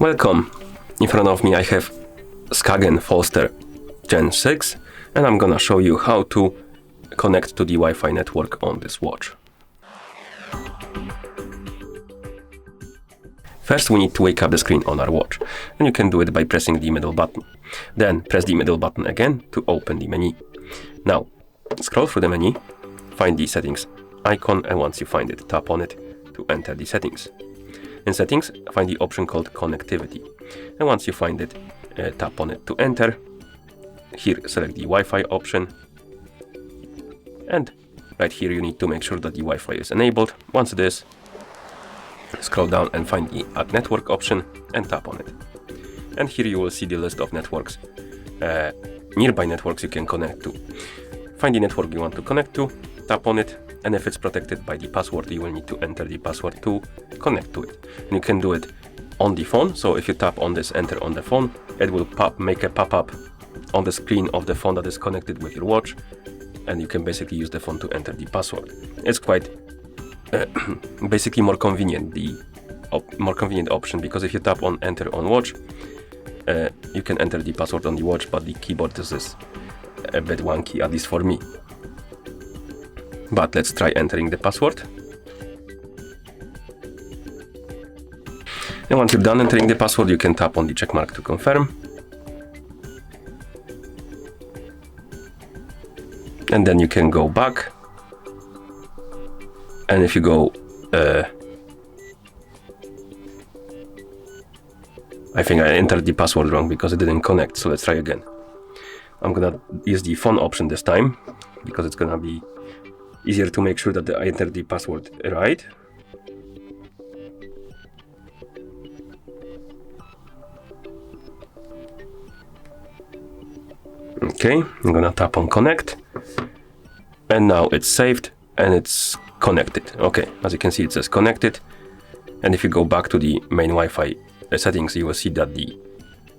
Welcome! In front of me I have Skagen Falster Gen 6 and I'm gonna show you how to connect to the Wi-Fi network on this watch. First we need to wake up the screen on our watch, and you can do it by pressing the middle button. Then press the middle button again to open the menu. Now scroll through the menu, find the settings icon, and once you find it, tap on it to enter the settings. In settings, find the option called connectivity, and once you find it, tap on it to enter. Here select the Wi-Fi option, and right here you need to make sure that the Wi-Fi is enabled. Once it is, scroll down and find the Add Network option and tap on it. And here you will see the list of networks, nearby networks you can connect to. Find the network you want to connect to, tap on it, and if it's protected by the password, you will need to enter the password to connect to it. And you can do it on the phone, so if you tap on this enter on the phone, it will make a pop-up on the screen of the phone that is connected with your watch, and you can basically use the phone to enter the password. It's quite basically more convenient, the more convenient option, because if you tap on enter on watch, you can enter the password on the watch, but the keyboard is a bit wonky, at least for me. But let's try entering the password. And once you're done entering the password, you can tap on the check mark to confirm. And then you can go back. And if you go, I think I entered the password wrong because it didn't connect, so let's try again. I'm gonna use the phone option this time, because it's gonna be easier to make sure that I enter the password right. Okay, I'm gonna tap on connect, and now it's saved and it's connected. Okay, as you can see, it says connected, and if you go back to the main Wi-Fi settings, you will see that the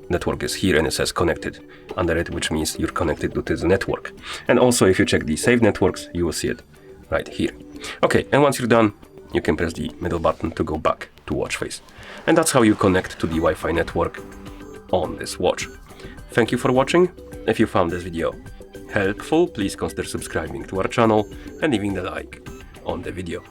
network is here and it says connected under it, which means you're connected to this network. And also if you check the save networks, you will see it right here. Okay, and once you're done, you can press the middle button to go back to watch face. And that's how you connect to the Wi-Fi network on this watch. Thank you for watching. If you found this video helpful, please consider subscribing to our channel and leaving the like on the video.